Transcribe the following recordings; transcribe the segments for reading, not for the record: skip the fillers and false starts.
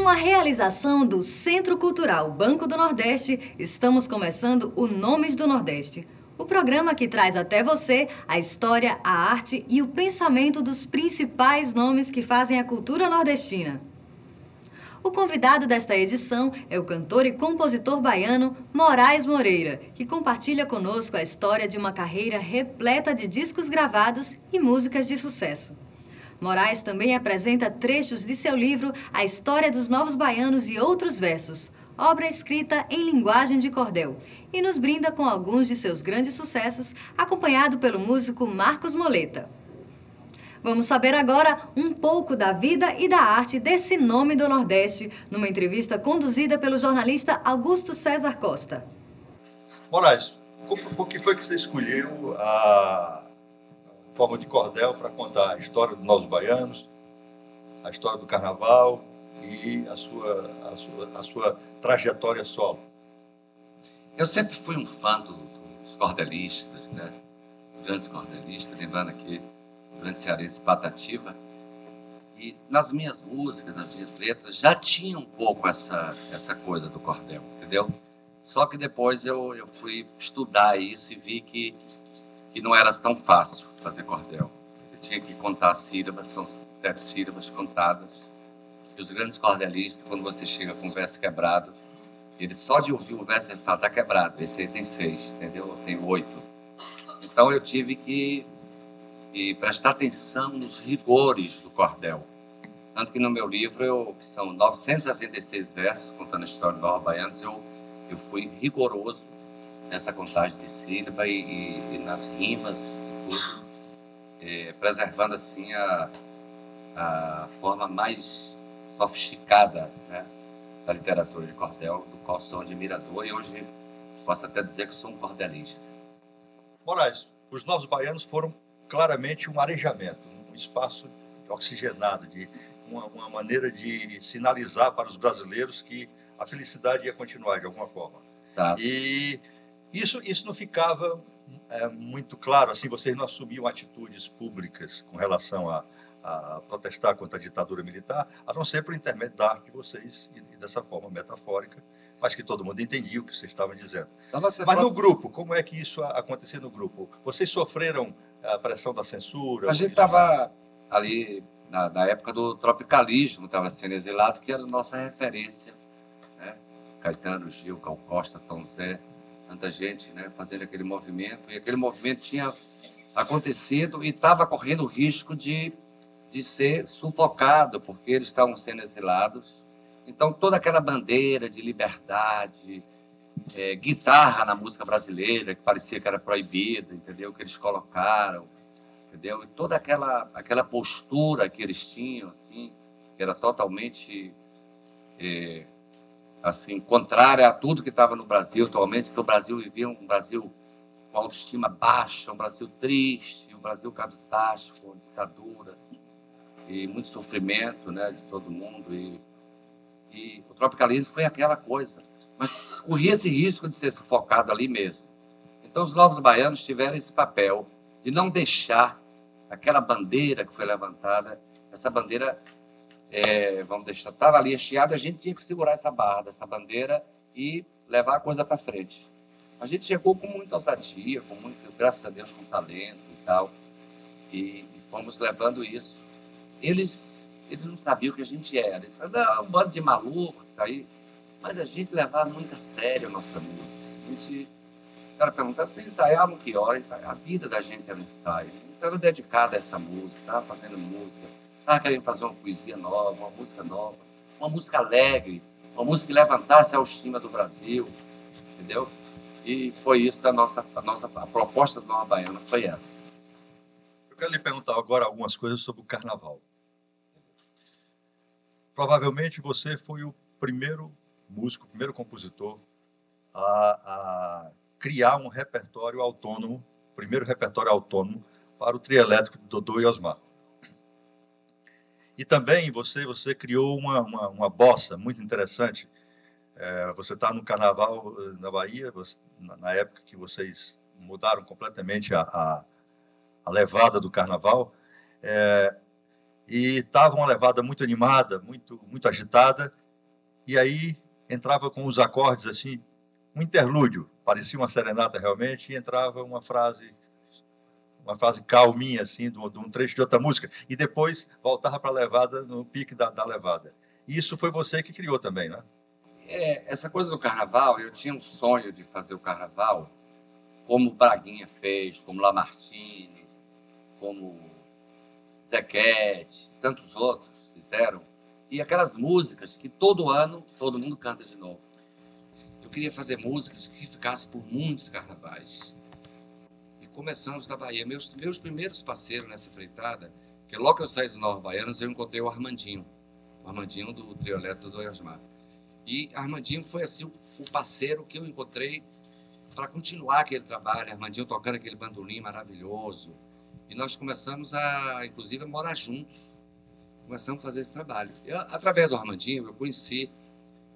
uma realização do Centro Cultural Banco do Nordeste, estamos começando o Nomes do Nordeste, o programa que traz até você a história, a arte e o pensamento dos principais nomes que fazem a cultura nordestina. O convidado desta edição é o cantor e compositor baiano Moraes Moreira, que compartilha conosco a história de uma carreira repleta de discos gravados e músicas de sucesso. Moraes também apresenta trechos de seu livro A História dos Novos Baianos e Outros Versos, obra escrita em linguagem de cordel, e nos brinda com alguns de seus grandes sucessos, acompanhado pelo músico Marcos Moleta. Vamos saber agora um pouco da vida e da arte desse nome do Nordeste, numa entrevista conduzida pelo jornalista Augusto César Costa. Moraes, por que foi que você escolheu a forma de cordel para contar a história dos Novos Baianos, a história do Carnaval e a sua trajetória solo? Eu sempre fui um fã dos cordelistas, né? Dos grandes cordelistas, lembrando aqui o grande cearense Patativa. E nas minhas músicas, nas minhas letras, já tinha um pouco essa coisa do cordel, entendeu? Só que depois eu fui estudar isso e vi que não era tão fácil fazer cordel. Você tinha que contar as sílabas, são 7 sílabas contadas. E os grandes cordelistas, quando você chega com o verso quebrado, ele só de ouvir o verso, ele fala, tá quebrado, esse aí tem 6, entendeu? Tem 8. Então eu tive que prestar atenção nos rigores do cordel. Tanto que no meu livro, que são 966 versos, contando a história dos Novos Baianos, eu fui rigoroso nessa contagem de sílaba e nas rimas e tudo, preservando assim a forma mais sofisticada, né, da literatura de cordel, do qual sou admirador e hoje posso até dizer que sou um cordelista. Moraes, os Novos Baianos foram claramente um arejamento, um espaço oxigenado, uma maneira de sinalizar para os brasileiros que a felicidade ia continuar de alguma forma. Exato. E isso não ficava muito claro, assim, vocês não assumiam atitudes públicas com relação a protestar contra a ditadura militar, a não ser por intermédio da arte de vocês e dessa forma metafórica, mas que todo mundo entendia o que vocês estavam dizendo. Então, mas no grupo, como é que isso acontecia no grupo? Vocês sofreram a pressão da censura? A gente estava ali na época do tropicalismo, estava sendo exilado, que era a nossa referência, né? Caetano, Gil, Gal Costa, Tom Zé, tanta gente, né, fazendo aquele movimento, e aquele movimento tinha acontecido e estava correndo o risco de ser sufocado, porque eles estavam sendo exilados. Então, toda aquela bandeira de liberdade, guitarra na música brasileira, que parecia que era proibida, entendeu? Que eles colocaram, entendeu? E toda aquela postura que eles tinham, assim, que era totalmente assim, contrária a tudo que estava no Brasil atualmente, que o Brasil vivia um Brasil com autoestima baixa, um Brasil triste, um Brasil cabisbaixo, com ditadura e muito sofrimento, né, de todo mundo. E o tropicalismo foi aquela coisa, mas corria esse risco de ser sufocado ali mesmo. Então os Novos Baianos tiveram esse papel de não deixar aquela bandeira que foi levantada, essa bandeira, vamos deixar, estava ali hasteada, a gente tinha que segurar essa barra dessa bandeira e levar a coisa para frente. A gente chegou com muita ousadia, graças a Deus, com talento e tal, e fomos levando isso. Eles não sabiam o que a gente era. Eles falaram, não, um bando de maluco, tá aí. Mas a gente levava muito a sério a nossa música. O cara perguntava, vocês ensaiavam que hora? A vida da gente era um ensaio. Então, eu dedicado a essa música, estava fazendo música, estava querendo fazer uma poesia nova, uma música nova, uma música alegre, uma música que levantasse a autoestima do Brasil, entendeu? E foi isso a proposta do Nova Baiana, foi essa. Eu quero lhe perguntar agora algumas coisas sobre o Carnaval. Provavelmente você foi o primeiro músico, o primeiro compositor a criar um repertório autônomo, o primeiro repertório autônomo para o trio elétrico de Dodô e Osmar. E também você criou uma bossa muito interessante. Você está no Carnaval na Bahia, na época que vocês mudaram completamente a levada do Carnaval, e estava uma levada muito animada, muito agitada, e aí entrava com os acordes assim, um interlúdio, parecia uma serenata realmente, e entrava uma frase calminha, assim, de um trecho de outra música, e depois voltava para a levada, no pique da levada. E isso foi você que criou também, né? Essa coisa do carnaval, eu tinha um sonho de fazer o carnaval como Braguinha fez, como Lamartine, como Zequete, tantos outros fizeram, e aquelas músicas que todo ano todo mundo canta de novo. Eu queria fazer músicas que ficassem por muitos carnavais. E começamos da Bahia. Meus primeiros parceiros nessa empreitada, que logo que eu saí dos Novos Baianos, eu encontrei o Armandinho do trio elétrico do Eusmar. E Armandinho foi assim o parceiro que eu encontrei para continuar aquele trabalho. Armandinho tocando aquele bandolim maravilhoso. E nós começamos inclusive, a morar juntos. Começamos a fazer esse trabalho. Através do Armandinho, eu conheci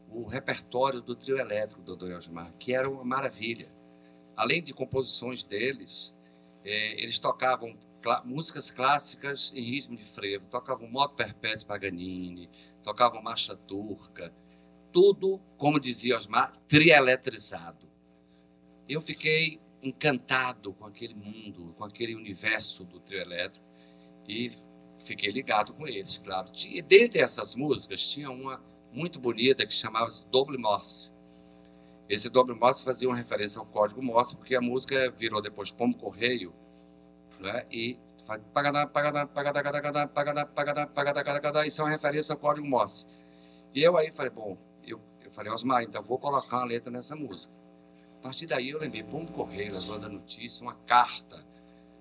o repertório do trio elétrico do Dom Eusmar, que era uma maravilha. Além de composições deles, eles tocavam músicas clássicas em ritmo de frevo, tocavam Moto Perpétuo Paganini, tocavam Marcha Turca, tudo, como dizia Osmar, trieletrizado. Eu fiquei encantado com aquele mundo, com aquele universo do trio elétrico e fiquei ligado com eles, claro. E dentre essas músicas tinha uma muito bonita que chamava-se Doble Morse. Esse Doble Morse fazia uma referência ao código Morse, porque a música virou depois Pombo Correio, né? E faz isso é uma referência ao código Morse. E eu aí falei, bom, eu falei, Osmar, então vou colocar uma letra nessa música. A partir daí eu lembrei Pombo Correio, levando a notícia, uma carta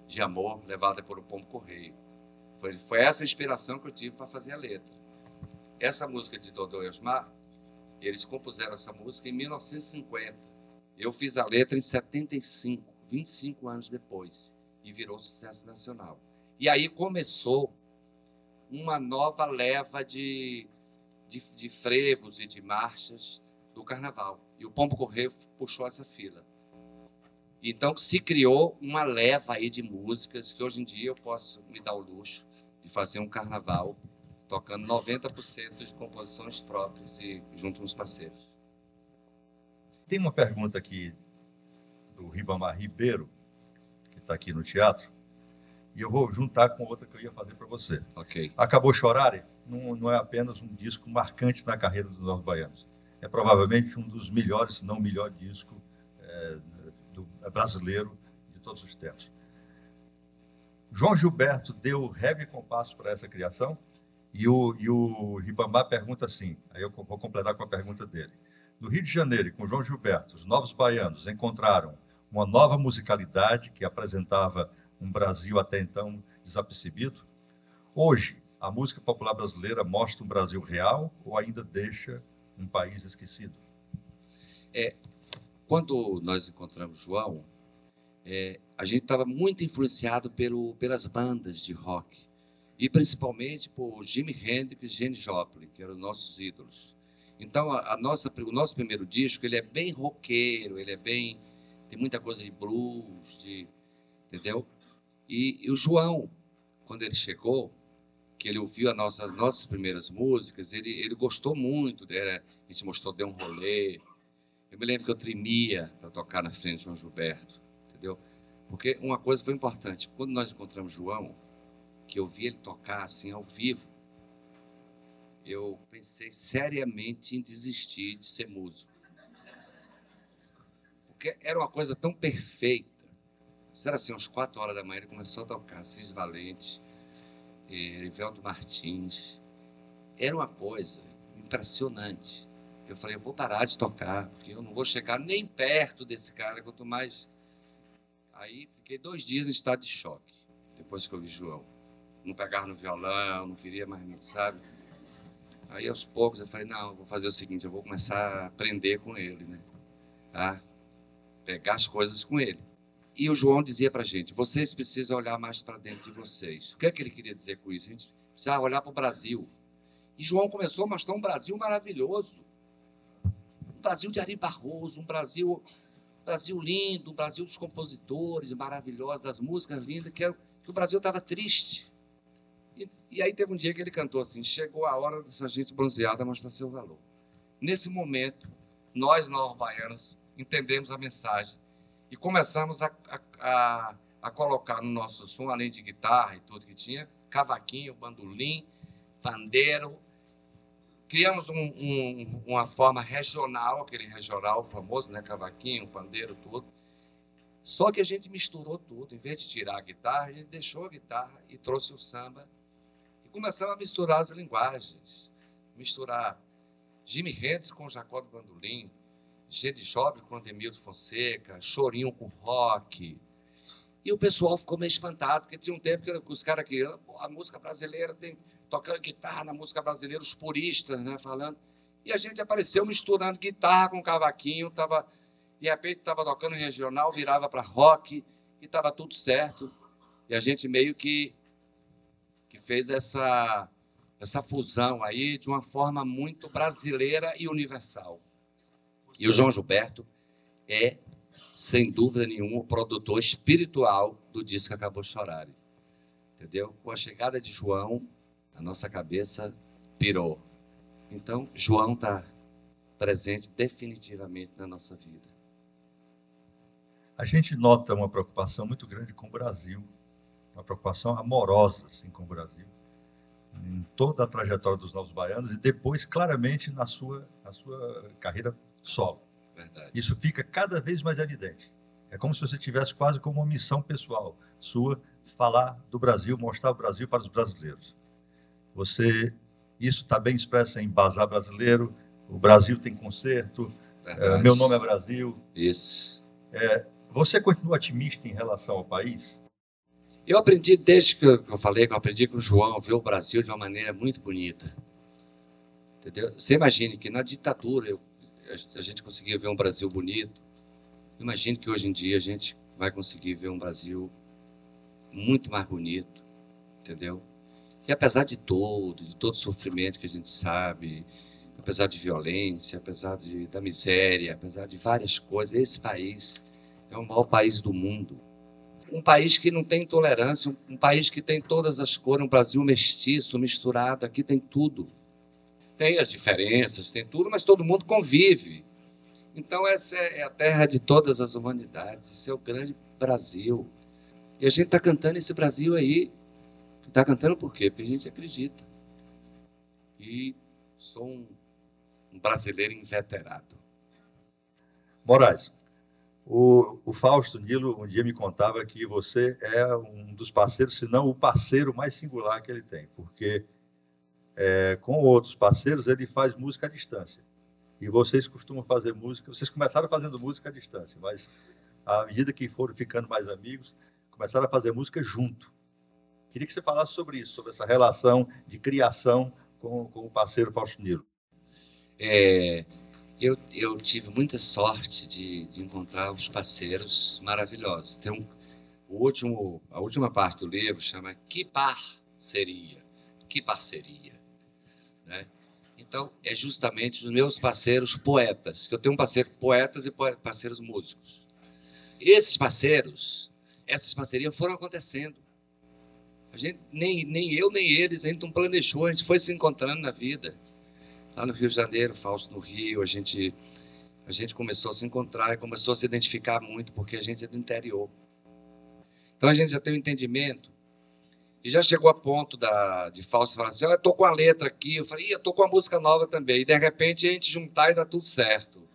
de amor levada por o Pombo Correio. Foi essa a inspiração que eu tive para fazer a letra. Essa música de Dodô e Osmar, eles compuseram essa música em 1950. Eu fiz a letra em 75, 25 anos depois, e virou sucesso nacional. E aí começou uma nova leva de frevos e de marchas do carnaval. E o Pombo Correio puxou essa fila. Então se criou uma leva aí de músicas que hoje em dia eu posso me dar o luxo de fazer um carnaval tocando 90% de composições próprias e junto com os parceiros. Tem uma pergunta aqui do Ribamar Ribeiro, que está aqui no teatro, e eu vou juntar com outra que eu ia fazer para você. Ok. Acabou Chorare não é apenas um disco marcante na carreira dos Novos Baianos. É provavelmente um dos melhores, se não o melhor disco brasileiro de todos os tempos. João Gilberto deu regra e compasso para essa criação? E o Ribamar pergunta assim, aí eu vou completar com a pergunta dele. No Rio de Janeiro, com João Gilberto, os Novos Baianos encontraram uma nova musicalidade que apresentava um Brasil até então desapercebido? Hoje, a música popular brasileira mostra um Brasil real ou ainda deixa um país esquecido? Quando nós encontramos João, a gente estava muito influenciado pelas bandas de rock, e principalmente por Jimi Hendrix e Janis Joplin, que eram nossos ídolos. Então, o nosso primeiro disco, ele é bem roqueiro, tem muita coisa de blues, entendeu? E o João, quando ele chegou, que ele ouviu as nossas primeiras músicas, ele gostou muito, a gente mostrou, deu um rolê. Eu me lembro que eu tremia para tocar na frente de João Gilberto, entendeu? Porque uma coisa foi importante, quando nós encontramos João, que eu vi ele tocar assim ao vivo, eu pensei seriamente em desistir de ser músico. Porque era uma coisa tão perfeita. Isso era assim, às 4 horas da manhã, ele começou a tocar Assis Valente, Erivelto Martins. Era uma coisa impressionante. Eu falei, eu vou parar de tocar, porque eu não vou chegar nem perto desse cara, quanto mais... Aí fiquei 2 dias em estado de choque, depois que eu vi João. Não pegava no violão, não queria mais, sabe? Aí, aos poucos, eu falei, não, eu vou fazer o seguinte, eu vou começar a aprender com ele, né? A pegar as coisas com ele. E o João dizia pra gente, vocês precisam olhar mais para dentro de vocês. O que é que ele queria dizer com isso? A gente precisava olhar para o Brasil. E João começou a mostrar um Brasil maravilhoso. Um Brasil de Ari Barroso, um Brasil lindo, um Brasil dos compositores maravilhosos, das músicas lindas, que o Brasil estava triste. E aí teve um dia que ele cantou assim, chegou a hora dessa gente bronzeada mostrar seu valor. Nesse momento, nós, novos baianos, entendemos a mensagem e começamos a colocar no nosso som, além de guitarra e tudo que tinha, cavaquinho, bandolim, pandeiro. Criamos uma forma regional, aquele regional famoso, né? Cavaquinho, pandeiro, tudo. Só que a gente misturou tudo. Em vez de tirar a guitarra, a gente deixou a guitarra e trouxe o samba. E começamos a misturar as linguagens. Misturar Jimi Hendrix com Jacó do Bandolim, Gede Jobre com Ademildo Fonseca, Chorinho com rock. E o pessoal ficou meio espantado, porque tinha um tempo que os caras queriam, a música brasileira tem tocando guitarra na música brasileira, os puristas, né, falando. E a gente apareceu misturando guitarra com cavaquinho, de repente estava tocando regional, virava para rock, e estava tudo certo. E a gente meio que fez essa fusão aí de uma forma muito brasileira e universal. E o João Gilberto é, sem dúvida nenhuma, o produtor espiritual do disco Acabou de Chorar. Entendeu? Com a chegada de João, a nossa cabeça pirou. Então, João está presente definitivamente na nossa vida. A gente nota uma preocupação muito grande com o Brasil, uma preocupação amorosa assim, com o Brasil, em toda a trajetória dos Novos Baianos e depois, claramente, na sua carreira solo. Verdade. Isso fica cada vez mais evidente. É como se você tivesse quase como uma missão pessoal sua, falar do Brasil, mostrar o Brasil para os brasileiros. Isso está bem expresso em Bazar Brasileiro, o Brasil tem concerto, Meu Nome é Brasil. Isso. Você continua otimista em relação ao país? Eu aprendi, desde que eu falei, que eu aprendi com o João, ver o Brasil de uma maneira muito bonita. Entendeu? Você imagine que na ditadura a gente conseguia ver um Brasil bonito. Imagine que hoje em dia a gente vai conseguir ver um Brasil muito mais bonito, entendeu? E apesar de todo o sofrimento que a gente sabe, apesar de violência, apesar da miséria, apesar de várias coisas, esse país é o maior país do mundo. Um país que não tem intolerância, um país que tem todas as cores, um Brasil mestiço, misturado, aqui tem tudo. Tem as diferenças, tem tudo, mas todo mundo convive. Então essa é a terra de todas as humanidades, esse é o grande Brasil. E a gente está cantando esse Brasil aí. Está cantando por quê? Porque a gente acredita. E sou um brasileiro inveterado. Moraes, o Fausto Nilo um dia me contava que você é um dos parceiros, se não o parceiro mais singular que ele tem, porque com outros parceiros ele faz música à distância. E vocês costumam fazer música, vocês começaram fazendo música à distância, mas à medida que foram ficando mais amigos, começaram a fazer música junto. Queria que você falasse sobre isso, sobre essa relação de criação com o parceiro Fausto Nilo. Eu tive muita sorte de encontrar uns parceiros maravilhosos. Tem a última parte do livro chama Que Parceria? Que Parceria? Né? Então, é justamente os meus parceiros poetas, que eu tenho um parceiro poetas e parceiros músicos. Esses parceiros, essas parcerias foram acontecendo. A gente, nem eu, nem eles, a gente não planejou, a gente foi se encontrando na vida. Lá no Rio de Janeiro, Fausto no Rio, a gente começou a se encontrar e começou a se identificar muito, porque a gente é do interior. Então a gente já tem um entendimento. E já chegou a ponto de Fausto falar assim, eu estou com a letra aqui, eu falei, eu estou com a música nova também. E de repente a gente juntar e dá tudo certo.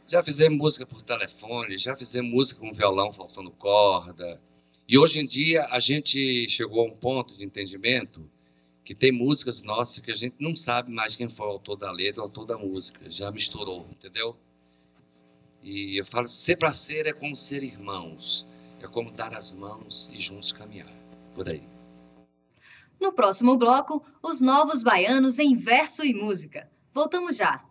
Já fizemos música por telefone, já fizemos música com violão faltando corda. E hoje em dia a gente chegou a um ponto de entendimento que tem músicas nossas que a gente não sabe mais quem foi o autor da letra, o autor da música. Já misturou, entendeu? E eu falo, ser parceiro é como ser irmãos. É como dar as mãos e juntos caminhar. Por aí. No próximo bloco, os Novos Baianos em verso e música. Voltamos já.